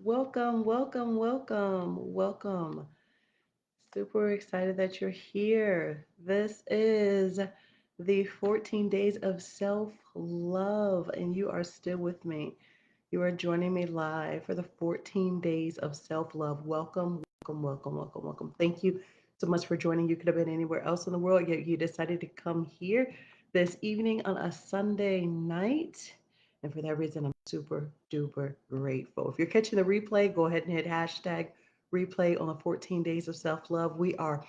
Welcome, welcome, welcome, welcome. Super excited that you're here. This is the 14 days of self love, and you are still with me. You are joining me live for the 14 days of self love. Welcome, welcome, welcome, welcome, welcome. Thank you so much for joining. You could have been anywhere else in the world, yet you decided to come here this evening on a Sunday night. And for that reason, I'm super duper grateful. If you're catching the replay, go ahead and hit hashtag replay on the 14 days of self love. We are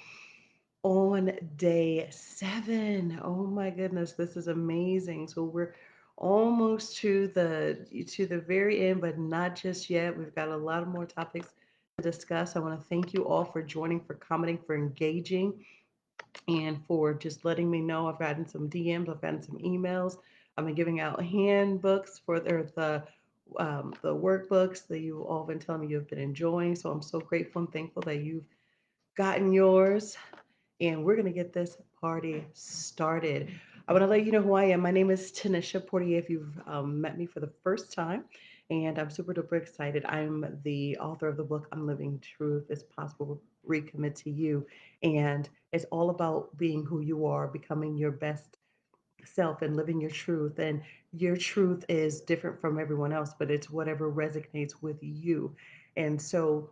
on day 7. Oh my goodness, this is amazing. So we're almost to the very end, but not just yet. We've got a lot of more topics to discuss. I want to thank you all for joining, for commenting, for engaging, and for just letting me know. I've gotten some DMs, I've gotten some emails. I've been giving out handbooks for the workbooks that you all been telling me you've been enjoying. So I'm so grateful and thankful that you've gotten yours, and we're going to get this party started. I want to let you know who I am. My name is Tanisha Portier, if you've met me for the first time, and I'm super duper excited. I'm the author of the book, I'm Living Truth is Possible, Recommit to You. And it's all about being who you are, becoming your best self, and living your truth. And your truth is different from everyone else, but it's whatever resonates with you. And so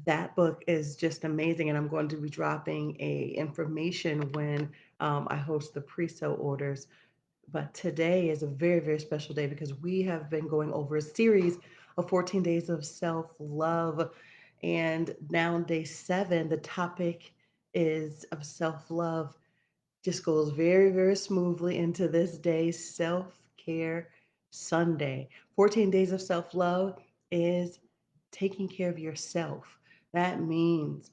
that book is just amazing, and I'm going to be dropping a information when I host the pre-sale orders. But today is a very, very special day because we have been going over a series of 14 days of self-love, and now on day 7, the topic is of self-love. Just goes very, very smoothly into this day's self-care Sunday. 14 days of self-love is taking care of yourself. That means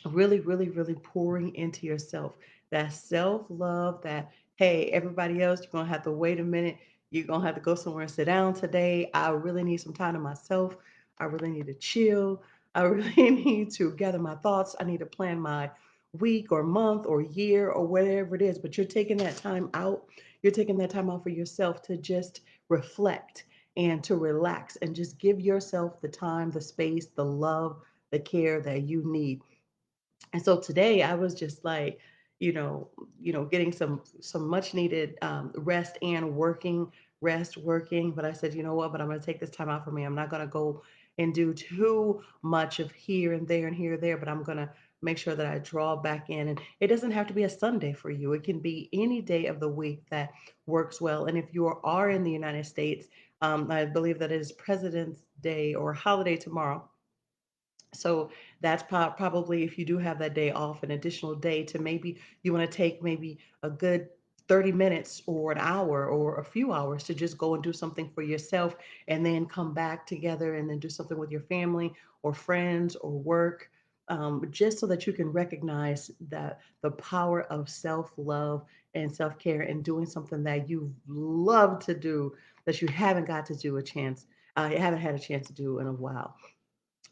really, really, really pouring into yourself. That self love, that, hey, everybody else, you're going to have to wait a minute. You're going to have to go somewhere and sit down today. I really need some time to myself. I really need to chill. I really need to gather my thoughts. I need to plan my week or month or year or whatever it is. But you're taking that time out. You're taking that time out for yourself to just reflect and to relax and just give yourself the time, the space, the love, the care that you need. And so today I was just like, getting some much needed rest and working. But I said, you know what? But I'm going to take this time out for me. I'm not going to go and do too much of here and there and here and there. But I'm going to make sure that I draw back in. And it doesn't have to be a Sunday for you. It can be any day of the week that works well. And if you are in the United States, I believe that it is President's Day or holiday tomorrow. So that's probably, if you do have that day off, an additional day to maybe you want to take maybe a good 30 minutes or an hour or a few hours to just go and do something for yourself, and then come back together and then do something with your family or friends or work, just so that you can recognize that the power of self-love and self-care and doing something that you love to do that you haven't got to do a chance, you haven't had a chance to do in a while.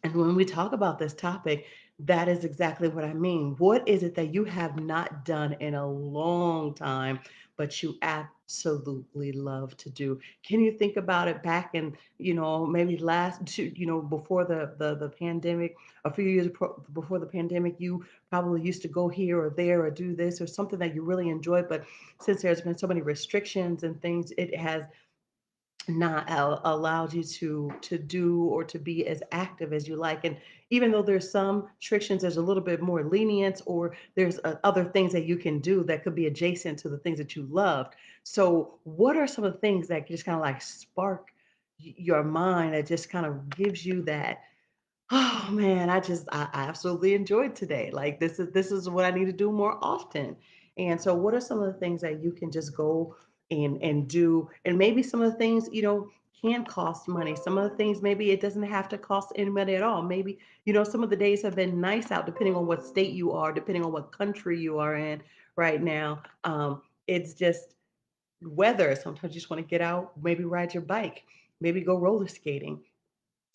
And when we talk about this topic, that is exactly what I mean. What is it that you have not done in a long time, but you absolutely love to do? Can you think about it back in, maybe before the pandemic, a few years before the pandemic, you probably used to go here or there or do this or something that you really enjoyed. But since there's been so many restrictions and things, it has not allowed you to do or to be as active as you like. And even though there's some restrictions, there's a little bit more lenience, or there's other things that you can do that could be adjacent to the things that you loved. So what are some of the things that just kind of like spark your mind, that just kind of gives you that, oh man, I absolutely enjoyed today. Like, this is what I need to do more often. And so what are some of the things that you can just go and do? And maybe some of the things, can cost money. Some of the things, maybe it doesn't have to cost any money at all. Maybe, some of the days have been nice out, depending on what state you are, depending on what country you are in right now. It's just weather. Sometimes you just want to get out, maybe ride your bike, maybe go roller skating,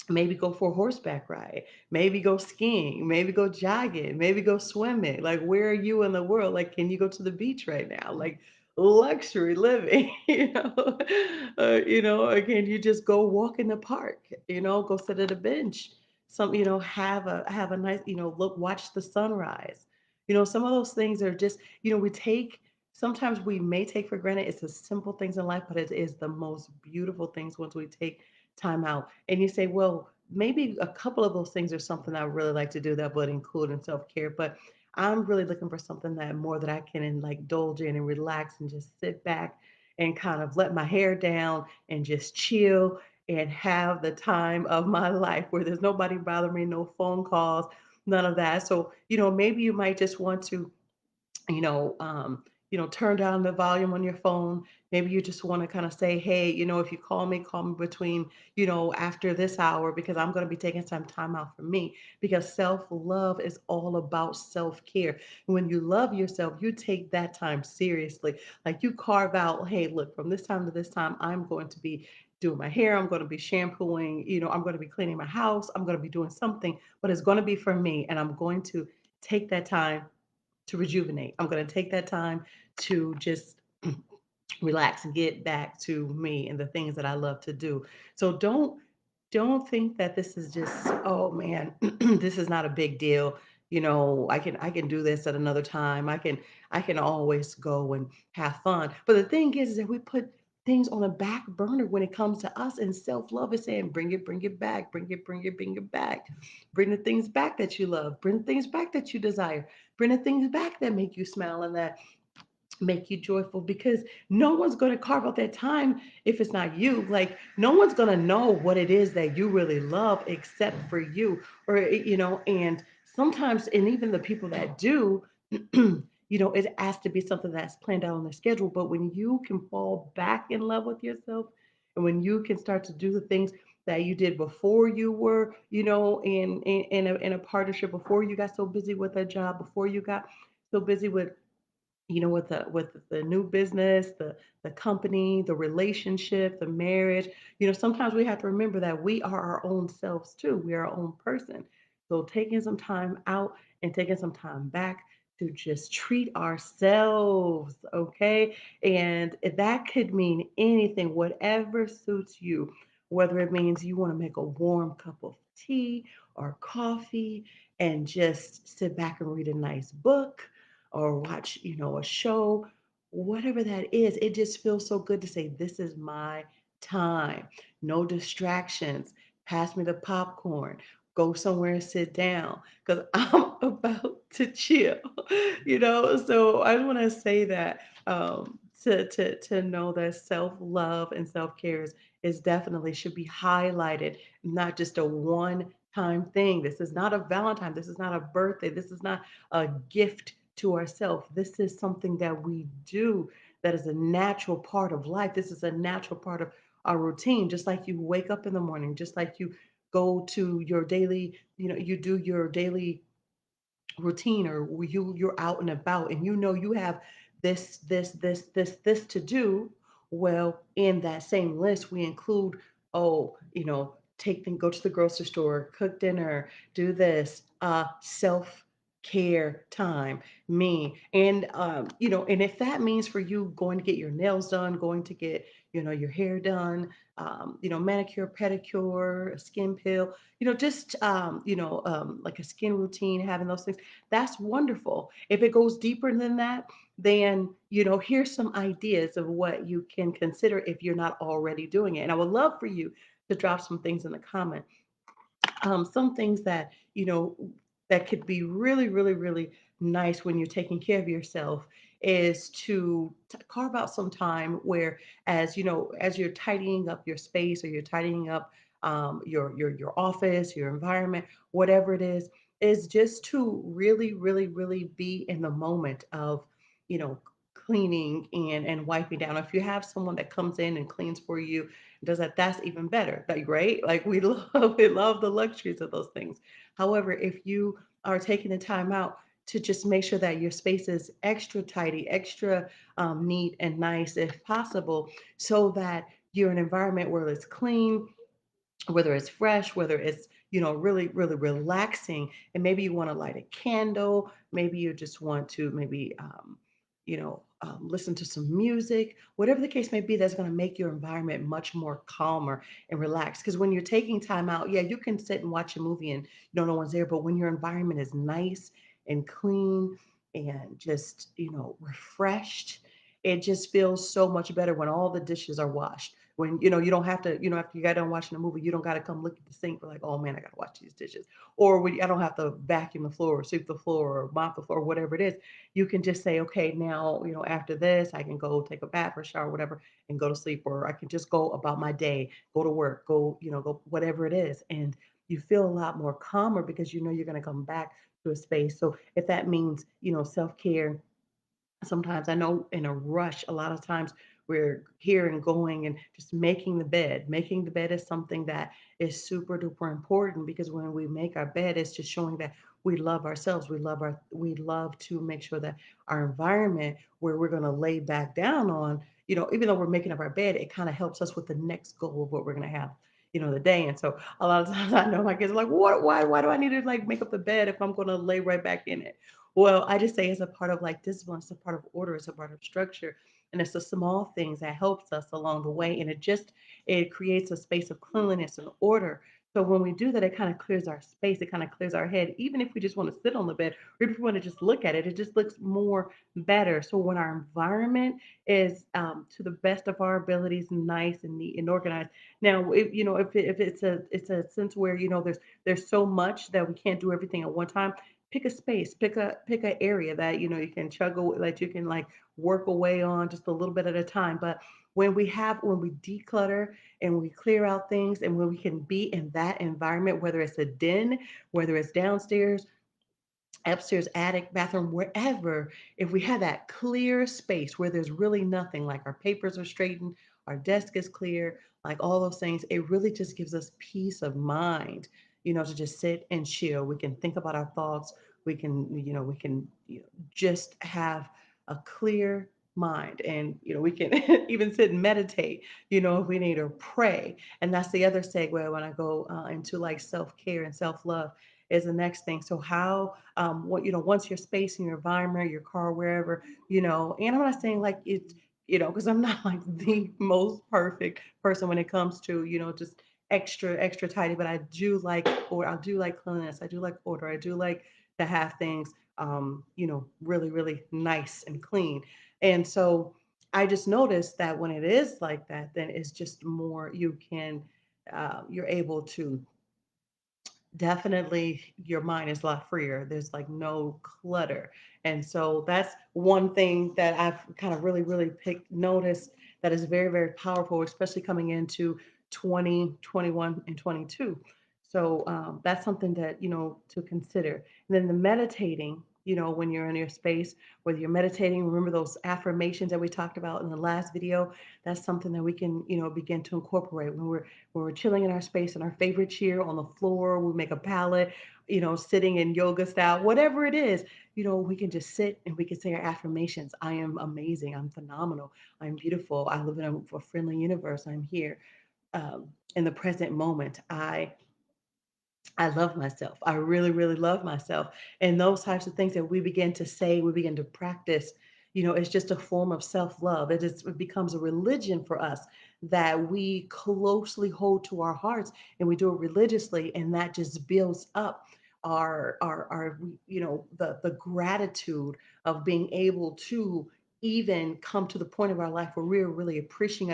maybe go for a horseback ride, maybe go skiing, maybe go jogging, maybe go swimming. Like, where are you in the world? Like, can you go to the beach right now? Like, luxury living. Again, you just go walk in the park, go sit at a bench, have a nice, look, watch the sunrise. Some of those things are just, we take, sometimes we may take for granted. It's the simple things in life, but it is the most beautiful things once we take time out. And you say, well, maybe a couple of those things are something I really like to do that would include in self-care, but I'm really looking for something that more that I can like indulge in and relax and just sit back and kind of let my hair down and just chill and have the time of my life where there's nobody bothering me, no phone calls, none of that. So, maybe you might just want to you know, um, turn down the volume on your phone. Maybe you just want to kind of say, hey, if you call me between, after this hour because I'm going to be taking some time out for me because self-love is all about self-care. When you love yourself, you take that time seriously. Like you carve out, hey, look, from this time to this time, I'm going to be doing my hair, I'm going to be shampooing, I'm going to be cleaning my house, I'm going to be doing something, but it's going to be for me and I'm going to take that time to rejuvenate. I'm going to take that time to just relax and get back to me and the things that I love to do. So don't think that this is just, oh man, this is not a big deal. I can do this at another time. I can always go and have fun. But the thing is that we put things on the back burner when it comes to us, and self-love is saying bring it back, bring it back. Bring the things back that you love, bring the things back that you desire, bring the things back that make you smile and that make you joyful because no one's going to carve out that time if it's not you. Like no one's going to know what it is that you really love except for you, and sometimes, and even the people that do, it has to be something that's planned out on the schedule. But when you can fall back in love with yourself and when you can start to do the things that you did before you were, in a partnership, before you got so busy with a job, before you got so busy with with the new business, the company, the relationship, the marriage. Sometimes we have to remember that we are our own selves too. We are our own person. So taking some time out and taking some time back to just treat ourselves, okay? And that could mean anything, whatever suits you. Whether it means you want to make a warm cup of tea or coffee and just sit back and read a nice book or watch, a show, whatever that is, it just feels so good to say, this is my time. No distractions. Pass me the popcorn. Go somewhere and sit down because I'm about to chill, So I just want to say that to know that self love and self care is definitely should be highlighted, not just a one time thing. This is not a Valentine. This is not a birthday. This is not a gift to ourselves. This is something that we do that is a natural part of life. This is a natural part of our routine. Just like you wake up in the morning, just like you go to your daily, you do your daily routine or you're out and about and you have this to do. Well, in that same list we include, oh, go to the grocery store, cook dinner, do this, self care time, me. And and if that means for you going to get your nails done, going to get your hair done, manicure, pedicure, a skin pill, just like a skin routine, having those things, that's wonderful. If it goes deeper than that, then here's some ideas of what you can consider if you're not already doing it. And I would love for you to drop some things in the comment, some things that that could be really, really, really nice when you're taking care of yourself is to carve out some time where, as you're tidying up your space or you're tidying up your office, your environment, whatever it is just to really, really, really be in the moment of you know cleaning and wiping down. If you have someone that comes in and cleans for you, does that, that's even better. Like, right, like we love the luxuries of those things. However, if you are taking the time out to just make sure that your space is extra tidy, extra neat and nice if possible, so that you're in an environment where it's clean, whether it's fresh, whether it's really, really relaxing, and maybe you want to light a candle, maybe you just want to maybe listen to some music, whatever the case may be, that's going to make your environment much more calmer and relaxed. Because when you're taking time out, yeah, you can sit and watch a movie and no one's there. But when your environment is nice and clean and just, refreshed, it just feels so much better when all the dishes are washed. When you don't have to, after you got done watching a movie, you don't got to come look at the sink for like, oh man, I got to wash these dishes. Or when I don't have to vacuum the floor or sweep the floor or mop the floor, whatever it is. You can just say, okay, now, after this, I can go take a bath or shower, whatever, and go to sleep, or I can just go about my day, go to work, go whatever it is. And you feel a lot more calmer because you know you're going to come back to a space. So if that means, self care, sometimes I know in a rush, a lot of times we're here and going and just making the bed. Making the bed is something that is super duper important because when we make our bed, it's just showing that we love ourselves. We love to make sure that our environment where we're gonna lay back down on, even though we're making up our bed, it kind of helps us with the next goal of what we're gonna have. The day. And so a lot of times I know my kids are like, what, why do I need to like make up the bed if I'm gonna lay right back in it? Well, I just say it's a part of like discipline, it's a part of order, it's a part of structure. And it's the small things that helps us along the way. And it creates a space of cleanliness and order. So when we do that, it kind of clears our space, it kind of clears our head. Even if we just want to sit on the bed or if we want to just look at it, it just looks more better. So when our environment is to the best of our abilities, nice and neat and organized. Now, if it's a sense where there's so much that we can't do everything at one time, pick a space, pick a area that you can that you can like work away on just a little bit at a time. But when we declutter and we clear out things and when we can be in that environment, whether it's a den, whether it's downstairs, upstairs, attic, bathroom, wherever, if we have that clear space where there's really nothing, like our papers are straightened, our desk is clear, like all those things, it really just gives us peace of mind, to just sit and chill. We can think about our thoughts. We can just have a clear mind and we can even sit and meditate if we need to pray. And that's the other segue when I go into like self-care and self-love is the next thing. So how what once your space in your environment, your car, wherever, and I'm not saying like it, because I'm not like the most perfect person when it comes to, just extra tidy, but I do like cleanliness, I do like order, I do like to have things really, really nice and clean. And so I just noticed that when it is like that, then it's just more you're able to definitely your mind is a lot freer. There's like no clutter. And so that's one thing that I've kind of really, really picked notice that is very, very powerful, especially coming into 2021 and 22. So that's something that, to consider. And then the meditating, when you're in your space, whether you're meditating, remember those affirmations that we talked about in the last video. That's something that we can, begin to incorporate when we're chilling in our space in our favorite chair on the floor, we make a palette, sitting in yoga style, whatever it is, we can just sit and we can say our affirmations. I am amazing. I'm phenomenal. I'm beautiful. I live in a friendly universe. I'm here in the present moment. I love myself. I really, really love myself. And those types of things that we begin to say, we begin to practice, it's just a form of self love. It becomes a religion for us that we closely hold to our hearts and we do it religiously. And that just builds up our the gratitude of being able to even come to the point of our life where we're really appreciating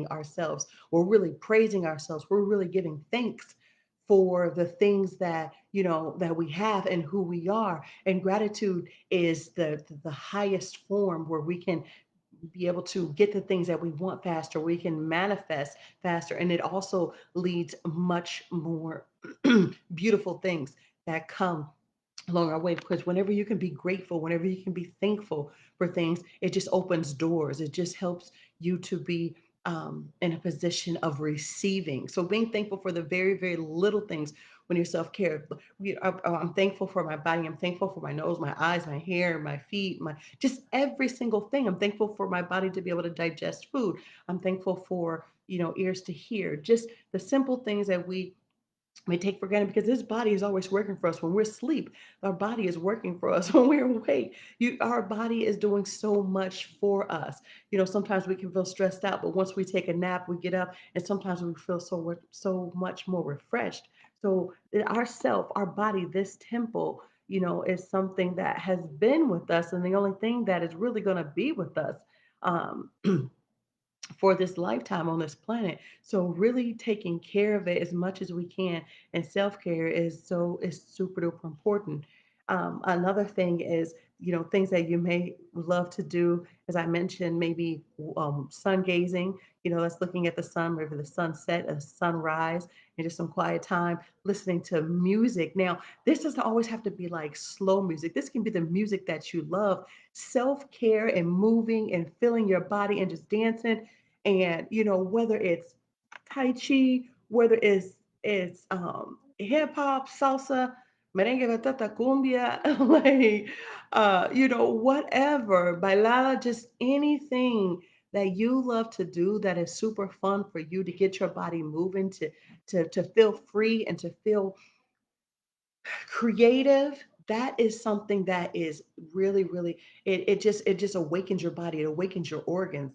ourselves. We're really praising ourselves. We're really giving thanks for the things that we have and who we are. And gratitude is the highest form where we can be able to get the things that we want faster, we can manifest faster, and it also leads much more beautiful things that come along our way, because whenever you can be grateful, whenever you can be thankful for things, it just opens doors. It just helps you to be in a position of receiving. So being thankful for the very, very little things when you're self-care. I'm thankful for my body. I'm thankful for my nose, my eyes, my hair, my feet, my just every single thing. I'm thankful for my body to be able to digest food. I'm thankful for, ears to hear. Just the simple things that we we take for granted because this body is always working for us. When we're asleep, our body is working for us. When we're awake, our body is doing so much for us. Sometimes we can feel stressed out, but once we take a nap, we get up, and sometimes we feel so much more refreshed. So our self, our body, this temple, is something that has been with us, and the only thing that is really going to be with us. Um, for this lifetime on this planet. So really taking care of it as much as we can, and self-care is super duper important. Another thing is, things that you may love to do, as I mentioned, maybe sun gazing. That's looking at the sun, maybe the sunset, a sunrise, and just some quiet time listening to music. Now, this doesn't always have to be like slow music. This can be the music that you love. Self-care and moving and feeling your body and just dancing, and whether it's tai chi, whether it's hip hop, salsa, merengue, bachata, cumbia, like whatever, bailada, just anything that you love to do that is super fun for you to get your body moving, to feel free and to feel creative. That is something that is really, really, it just awakens your body, it awakens your organs,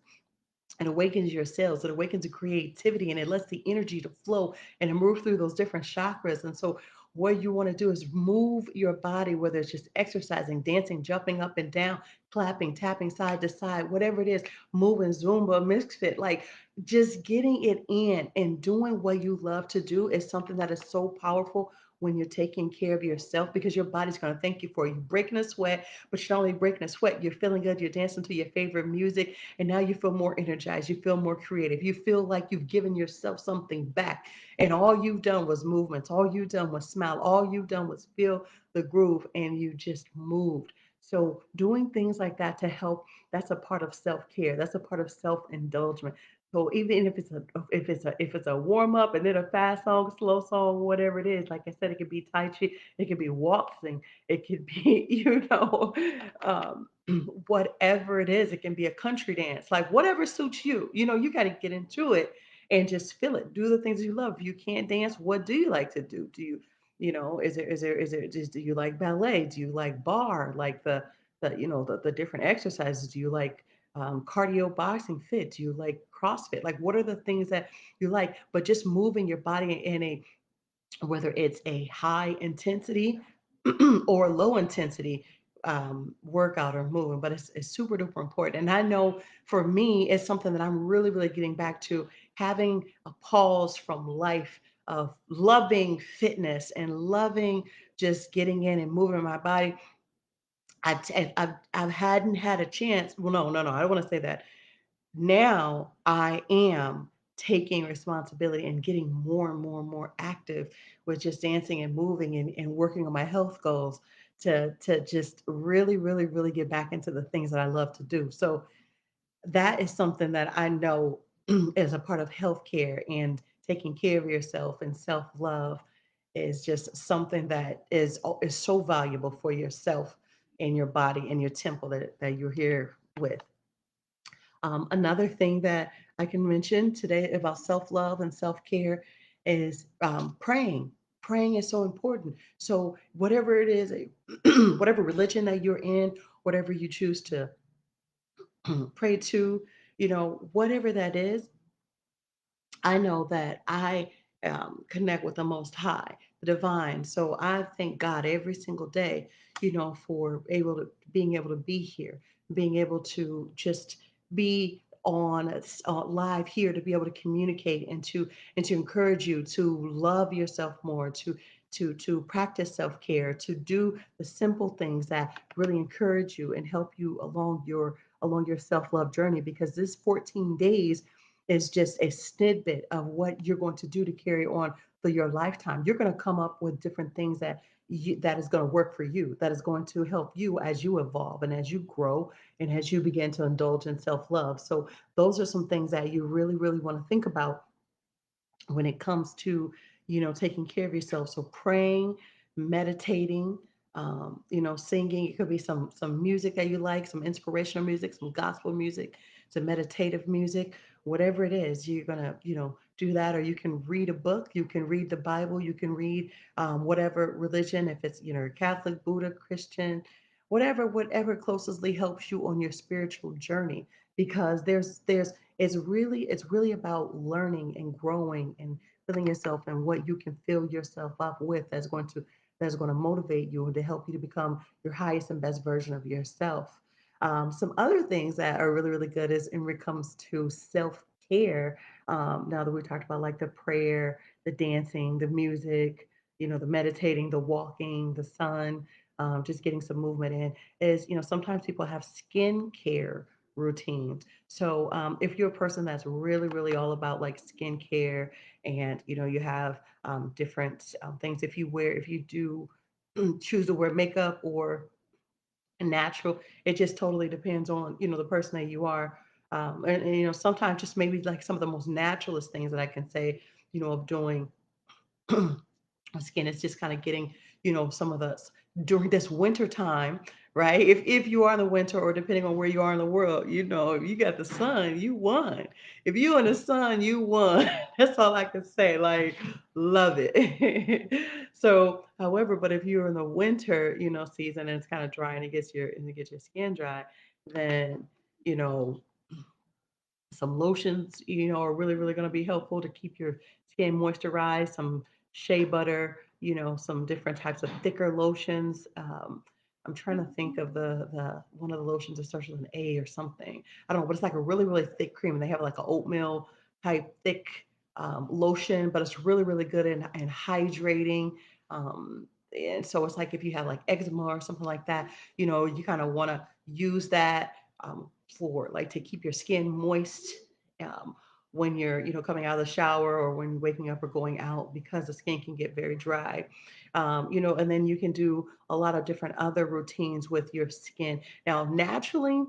it awakens your cells, it awakens the creativity, and it lets the energy to flow and to move through those different chakras. And so what you want to do is move your body, whether it's just exercising, dancing, jumping up and down, clapping, tapping side to side, whatever it is, moving, Zumba, misfit, like just getting it in and doing what you love to do is something that is so powerful when you're taking care of yourself, because your body's going to thank you for you breaking a sweat. But you're not only breaking a sweat, you're feeling good, you're dancing to your favorite music, and now you feel more energized, you feel more creative, you feel like you've given yourself something back, and all you've done was movements, all you've done was smile, all you've done was feel the groove, and you just moved. So doing things like that to help, that's a part of self-care, that's a part of self-indulgence. So even if it's a warm up and then a fast song, slow song, whatever it is, like I said, it could be tai chi, it could be waltzing, it could be um, whatever it is. It can be a country dance, like whatever suits you. You got to get into it and just feel it. Do the things you love. If you can't dance, what do you like to do? Is there just, do you like ballet? Do you like bar? Like the different exercises? Do you like cardio, boxing, fit? Do you like CrossFit? Like what are the things that you like? But just moving your body in a, whether it's a high intensity or low intensity workout or moving, but it's super duper important. And I know for me, it's something that I'm really, really getting back to, having a pause from life of loving fitness and loving just getting in and moving my body. I hadn't had a chance. Well, no, no, no. I don't want to say that. Now I am taking responsibility and getting more and more and more active with just dancing and moving and working on my health goals to just really, really, really get back into the things that I love to do. So that is something that I know is a part of healthcare, and taking care of yourself and self-love is just something that is so valuable for yourself and your body and your temple that you're here with. Another thing that I can mention today about self love and self care is praying. Praying is so important. So, whatever it is, whatever religion that you're in, whatever you choose to pray to, whatever that is, I know that I connect with the Most High, the Divine. So I thank God every single day, for being able to be here, being able to just be on live here, to be able to communicate and to encourage you to love yourself more, to practice self care, to do the simple things that really encourage you and help you along your self love journey. Because this 14 days is just a snippet of what you're going to do to carry on for your lifetime. You're going to come up with different things that is going to work for you, that is going to help you as you evolve and as you grow and as you begin to indulge in self-love. So those are some things that you really, really want to think about when it comes to taking care of yourself. So praying, meditating, singing. It could be some music that you like, some inspirational music, some gospel music, some meditative music, whatever it is. You're gonna do that, or you can read a book, you can read the Bible, you can read whatever religion, if it's Catholic, Buddha, Christian, whatever closely helps you on your spiritual journey, because there's it's really about learning and growing and filling yourself and what you can fill yourself up with that's going to motivate you and to help you to become your highest and best version of yourself. Some other things that are really, really good is when it comes to self care. Now that we talked about like the prayer, the dancing, the music, the meditating, the walking, the sun, just getting some movement in, is, sometimes people have skin care routines. So if you're a person that's really, really all about like skincare, and you have different things, if you do choose to wear makeup or natural. It just totally depends on, the person that you are. And sometimes just maybe like some of the most naturalist things that I can say, of doing skin is just kind of getting, some of the during this winter time, right? If you are in the winter, or depending on where you are in the world, if you got the sun, you won. If you in the sun, you won. That's all I can say. Like, love it. So, however, but if you're in the winter, season, and it's kind of dry, and it gets your skin dry, then you know some lotions, are really, really going to be helpful to keep your skin moisturized. Some shea butter, some different types of thicker lotions. I'm trying to think of the one of the lotions that starts with an A or something. I don't know, but it's like a really, really thick cream, and they have like an oatmeal type thick lotion, but it's really, really good and hydrating. And so it's like if you have like eczema or something like that, you kind of want to use that for like to keep your skin moist um, when you're coming out of the shower, or when you're waking up or going out, because the skin can get very dry. And then you can do a lot of different other routines with your skin. Now, naturally,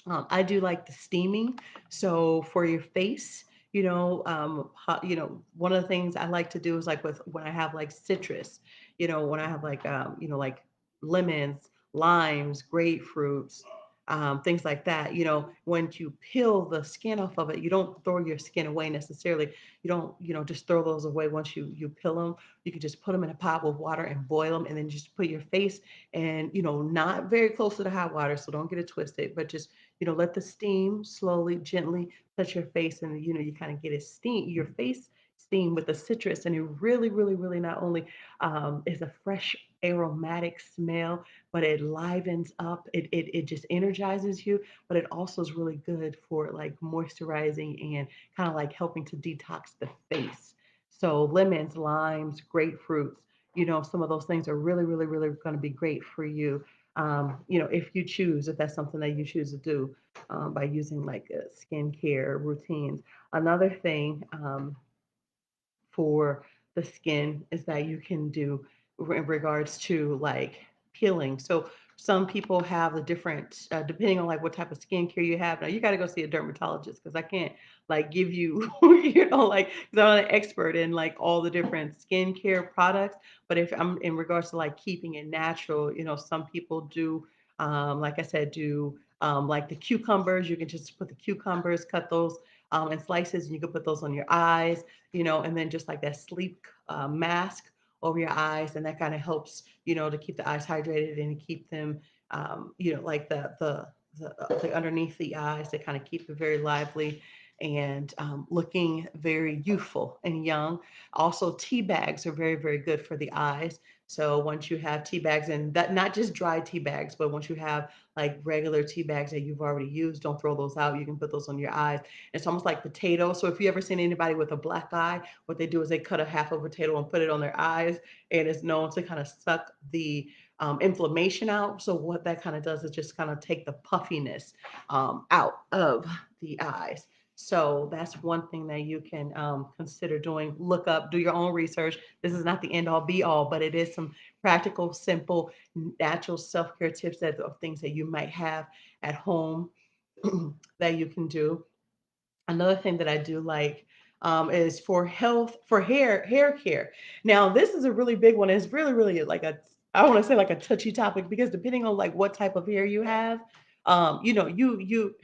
I do like the steaming. So for your face, one of the things I like to do is like with when I have like citrus, when I have like, like lemons, limes, grapefruits, things like that. When you peel the skin off of it, you don't throw your skin away necessarily. You don't, just throw those away once you peel them. You can just put them in a pot with water and boil them, and then just put your face, and not very close to the hot water, so don't get it twisted, but just let the steam slowly, gently touch your face, and you kind of get your face steam with the citrus, and it really, really, really not only is a fresh aromatic smell, but it livens up, it just energizes you, but it also is really good for like moisturizing and kind of like helping to detox the face. So lemons, limes, grapefruits, some of those things are really, really, really going to be great for you. If that's something that you choose to do by using like skincare routines. Another thing for the skin is that you can do in regards to like peeling. So some people have the different, depending on like what type of skincare you have. Now you got to go see a dermatologist, because I can't like give you, like, because I'm not an expert in like all the different skincare products. But if I'm in regards to like keeping it natural, some people do, like I said, do like the cucumbers. You can just put the cucumbers, cut those in slices, and you can put those on your eyes, and then just like that sleep mask over your eyes, and that kind of helps, to keep the eyes hydrated and keep them, like the underneath the eyes, to kind of keep it very lively and looking very youthful and young. Also, tea bags are very, very good for the eyes. So once you have tea bags, and that not just dry tea bags, but once you have like regular tea bags that you've already used, don't throw those out. You can put those on your eyes. It's almost like potatoes. So if you ever seen anybody with a black eye, what they do is they cut a half of a potato and put it on their eyes, and it's known to kind of suck the inflammation out. So what that kind of does is just kind of take the puffiness out of the eyes. So that's one thing that you can consider doing. Look up, do your own research. This is not the end all be all, but it is some practical, simple, natural self care tips of things that you might have at home that you can do. Another thing that I do like is for health, for hair care. Now, this is a really big one. It's really, really like I want to say like a touchy topic, because depending on like what type of hair you have, you,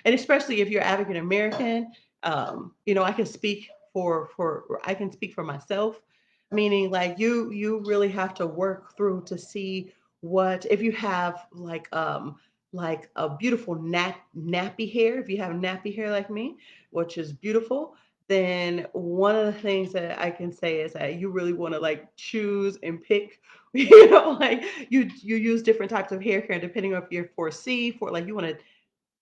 and especially if you're African American, I can speak for I can speak for myself, meaning like you really have to work through to see what if you have like a beautiful nappy hair, if you have nappy hair like me, which is beautiful, then one of the things that I can say is that you really want to like choose and pick, like you use different types of hair care depending on if you're for C, for like you want to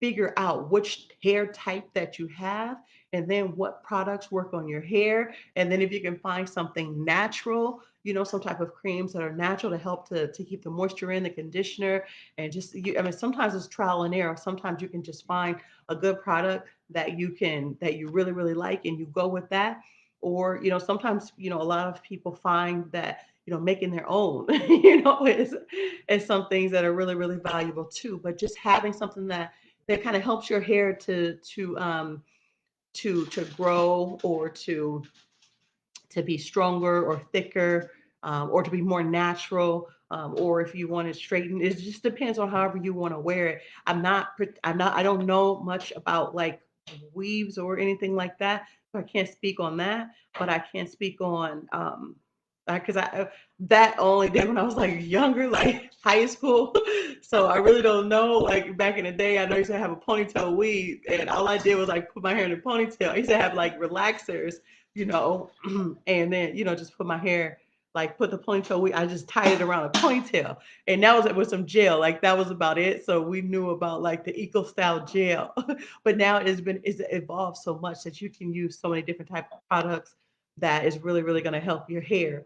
figure out which hair type that you have and then what products work on your hair, and then if you can find something natural, some type of creams that are natural to help to keep the moisture in the conditioner. And just I mean sometimes it's trial and error, sometimes you can just find a good product that you really really like and you go with that. Or sometimes a lot of people find that making their own is some things that are really really valuable too. But just having something that kind of helps your hair to grow, or to be stronger or thicker, or to be more natural, or if you want to straighten. It just depends on however you want to wear it. I don't know much about like weaves or anything like that, so I can't speak on that. But I can speak on because that only did when I was like younger, like high school. So I really don't know. Like back in the day, I know I used to have a ponytail weave, and all I did was like put my hair in a ponytail. I used to have like relaxers, you know, and then just put my hair, like put the ponytail. I just tied it around a ponytail, and that was it with some gel. Like that was about it. So we knew about like the eco style gel, but now it's evolved so much that you can use so many different type of products that is really really going to help your hair.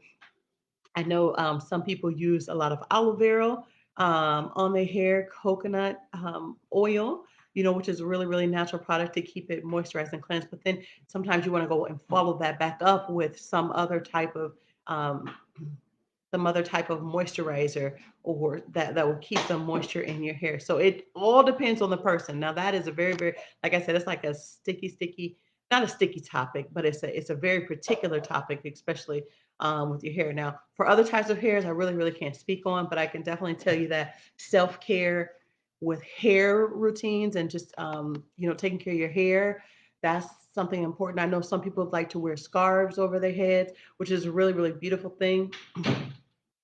I know some people use a lot of aloe vera on their hair, coconut oil, which is a really, really natural product to keep it moisturized and cleansed. But then sometimes you want to go and follow that back up with um, some other type of moisturizer, or that will keep some moisture in your hair. So it all depends on the person. Now that is a very, very, like I said, it's like a sticky, not a sticky topic, but it's a very particular topic, especially with your hair. Now, for other types of hairs, I really, really can't speak on, but I can definitely tell you that self-care with hair routines and just taking care of your hair, that's something important. I know some people like to wear scarves over their heads, which is a really, really beautiful thing.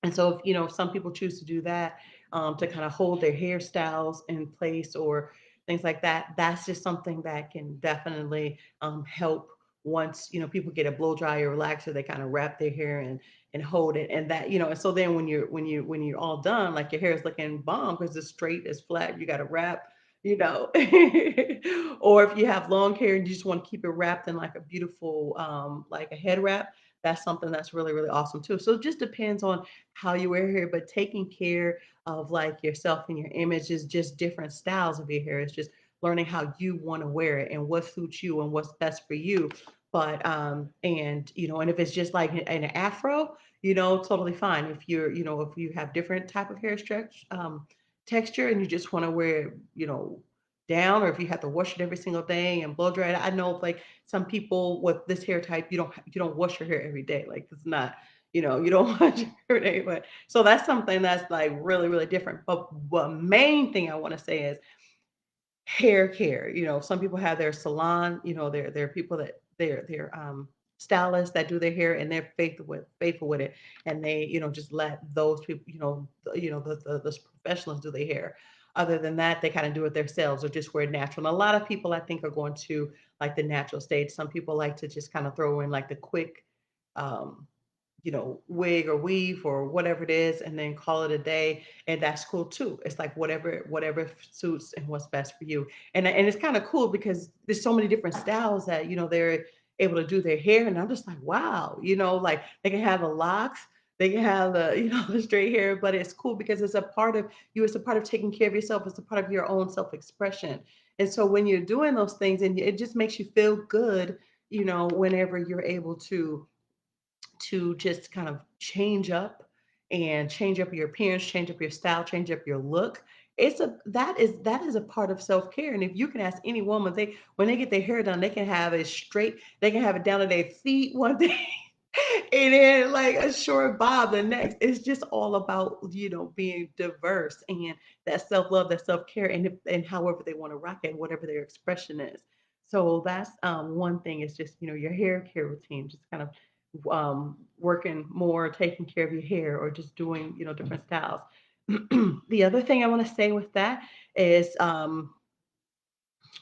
And so, if some people choose to do that to kind of hold their hairstyles in place or things like that, that's just something that can definitely help. Once people get a blow dry or relaxer, they kind of wrap their hair and hold it, and that and so then when you're all done, like your hair is looking bomb because it's straight, it's flat. You got to wrap. You know, or if you have long hair and you just want to keep it wrapped in like a beautiful, like a head wrap, that's something that's really, really awesome too. So it just depends on how you wear hair, but taking care of like yourself and your image is just different styles of your hair. It's just learning how you want to wear it and what suits you and what's best for you. But and and if it's just like an afro, totally fine. If if you have different type of hair stretch texture and you just want to wear it, down, or if you have to wash it every single day and blow dry it. I know like some people with this hair type, you don't wash your hair every day. Like it's not, you don't wash your hair every day. But so that's something that's like really, really different. But the main thing I want to say is hair care. Some people have their salon, they're people that they're stylists that do their hair and they're faithful with it. And they, just let those people, the professionals do their hair. Other than that, they kind of do it themselves or just wear natural. And a lot of people I think are going to like the natural stage. Some people like to just kind of throw in like the quick um wig or weave or whatever it is, and then call it a day. And that's cool too. It's like whatever suits and what's best for you. And it's kind of cool because there's so many different styles that, they're able to do their hair. And I'm just like, wow, like they can have the locks, they can have the, the straight hair, but it's cool because it's a part of you. It's a part of taking care of yourself. It's a part of your own self-expression. And so when you're doing those things and it just makes you feel good, whenever you're able to just kind of change up your appearance, change up your style, change up your look. That is a part of self-care. And if you can ask any woman, they when they get their hair done, they can have it straight, they can have it down to their feet one day and then like a short bob the next. It's just all about, being diverse and that self-love, that self-care, and however they want to rock it, whatever their expression is. So that's one thing is just, your hair care routine, just kind of working more, taking care of your hair, or just doing, different styles. The other thing I want to say with that is,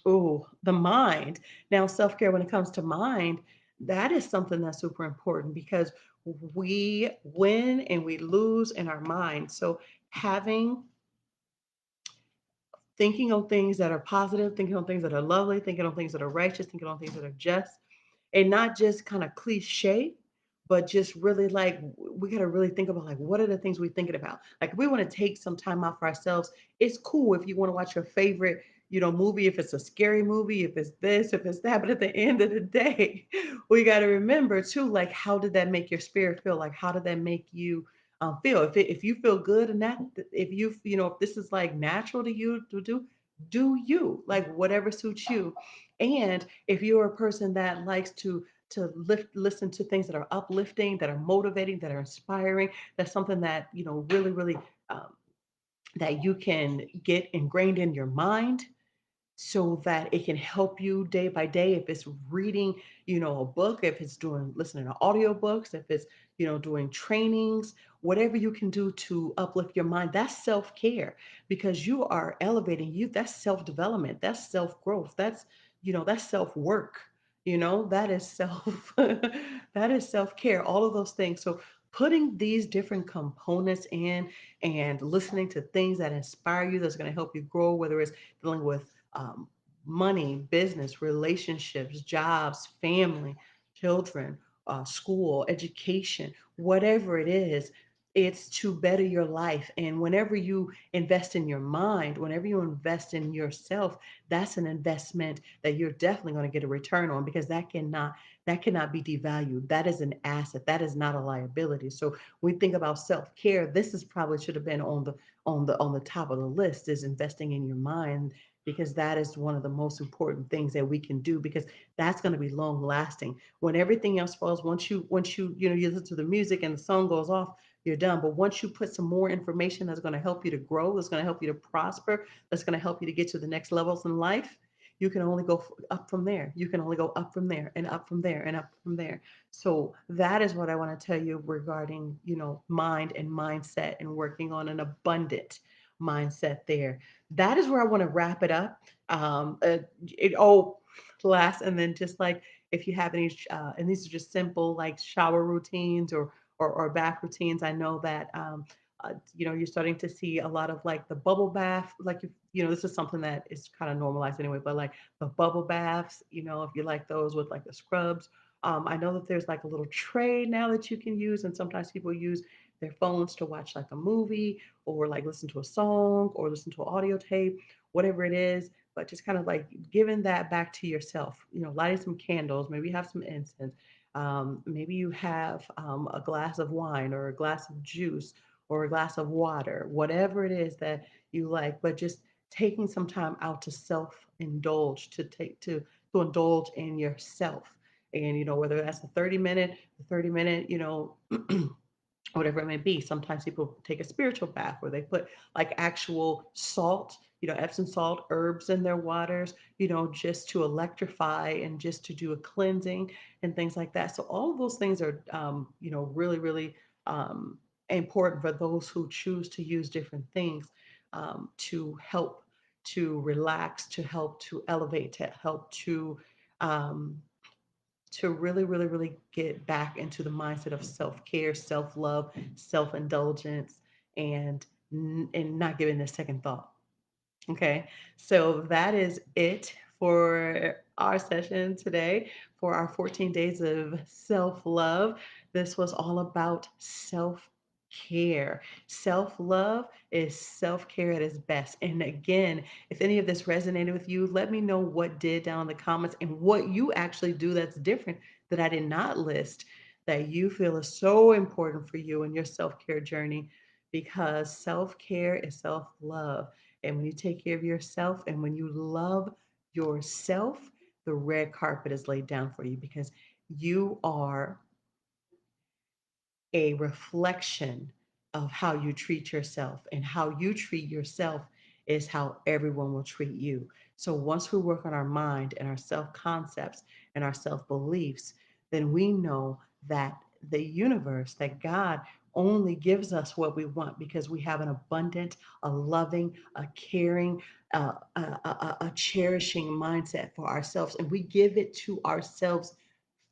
the mind. Now, self care, when it comes to mind, that is something that's super important because we win and we lose in our mind. So, having thinking on things that are positive, thinking on things that are lovely, thinking on things that are righteous, thinking on things that are just, and not just kind of cliche, but just really like we got to really think about like what are the things we're thinking about. Like if we want to take some time out for ourselves, it's cool if you want to watch your favorite, movie, if it's a scary movie, if it's this, if it's that. But at the end of the day, we got to remember too, like how did that make your spirit feel? Like how did that make you feel? If you feel good and that, if if this is like natural to you to do you like whatever suits you. And if you're a person that likes to listen to things that are uplifting, that are motivating, that are inspiring, that's something that really, really um, that you can get ingrained in your mind so that it can help you day by day. If it's reading, a book, if it's doing listening to audiobooks, if it's, doing trainings, whatever you can do to uplift your mind, that's self-care because you are elevating you. That's self-development, that's self-growth, that's self-work, that is self that is self-care, all of those things. So putting these different components in and listening to things that inspire you, that's going to help you grow, whether it's dealing with um, money, business, relationships, jobs, family, children, school, education, whatever it is, it's to better your life. And whenever you invest in your mind, whenever you invest in yourself, that's an investment that you're definitely going to get a return on because that cannot be devalued. That is an asset. That is not a liability. So when we think about self-care, this is probably should have been on the top of the list is investing in your mind because that is one of the most important things that we can do because that's going to be long lasting. When everything else falls, once you you listen to the music and the song goes off, you're done. But once you put some more information that's going to help you to grow, that's going to help you to prosper, that's going to help you to get to the next levels in life, you can only go up from there. You can only go up from there and up from there and up from there. So that is what I want to tell you regarding, mind and mindset and working on an abundant mindset there. That is where I want to wrap it up. Last, and then just like if you have any, and these are just simple like shower routines or bath routines. I know that you're starting to see a lot of like the bubble bath. Like if this is something that is kind of normalized anyway, but like the bubble baths, if you like those with like the scrubs. I know that there's like a little tray now that you can use, and sometimes people use their phones to watch like a movie or like listen to a song or listen to an audio tape, whatever it is. But just kind of like giving that back to yourself, lighting some candles, maybe you have some incense, maybe you have a glass of wine or a glass of juice or a glass of water, whatever it is that you like, but just taking some time out to self indulge, to indulge in yourself. And whether that's a 30 minute, whatever it may be. Sometimes people take a spiritual bath where they put like actual salt, Epsom salt, herbs in their waters, just to electrify and just to do a cleansing and things like that. So all of those things are, really, really important for those who choose to use different things to help to relax, to help to elevate, to help um, to really, really, really get back into the mindset of self-care, self-love, self-indulgence, and not giving a second thought. Okay, so that is it for our session today for our 14 days of self love. This was all about self care. Self love is self care at its best. And again, if any of this resonated with you, let me know what did down in the comments and what you actually do that's different that I did not list that you feel is so important for you in your self care journey because self care is self love. And when you take care of yourself and when you love yourself, the red carpet is laid down for you because you are a reflection of how you treat yourself. And how you treat yourself is how everyone will treat you. So once we work on our mind and our self concepts and our self beliefs, then we know that the universe, that God only gives us what we want because we have an abundant, a loving, a caring, a cherishing mindset for ourselves. And we give it to ourselves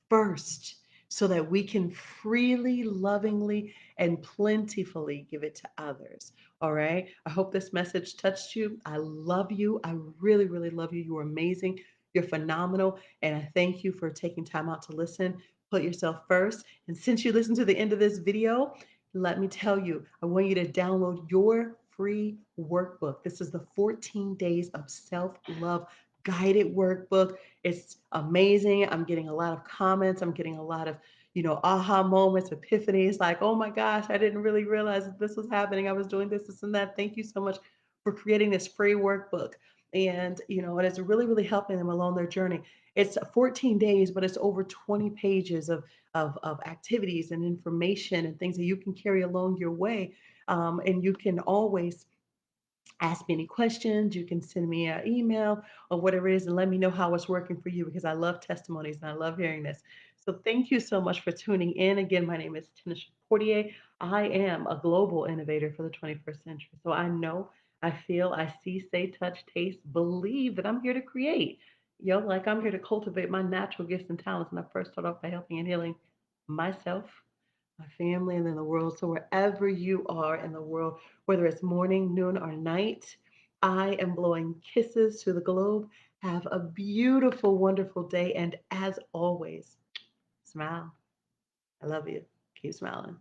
first so that we can freely, lovingly, and plentifully give it to others. All right. I hope this message touched you. I love you. I really, really love you. You're amazing. You're phenomenal. And I thank you for taking time out to listen. Put yourself first. And since you listened to the end of this video, let me tell you, I want you to download your free workbook. This is the 14 days of self love guided workbook. It's amazing. I'm getting a lot of comments. I'm getting a lot of, aha moments, epiphanies like, oh my gosh, I didn't really realize that this was happening. I was doing this, this, and that. Thank you so much for creating this free workbook. And it's really, really helping them along their journey. It's 14 days, but it's over 20 pages of activities and information and things that you can carry along your way. And you can always ask me any questions. You can send me an email or whatever it is and let me know how it's working for you because I love testimonies and I love hearing this. So thank you so much for tuning in. Again, my name is Tanisha Portier. I am a global innovator for the 21st century. So I know, I feel, I see, say, touch, taste, believe that I'm here to create. Like I'm here to cultivate my natural gifts and talents. And I first start off by helping and healing myself, my family, and then the world. So wherever you are in the world, whether it's morning, noon, or night, I am blowing kisses to the globe. Have a beautiful, wonderful day. And as always, smile. I love you. Keep smiling.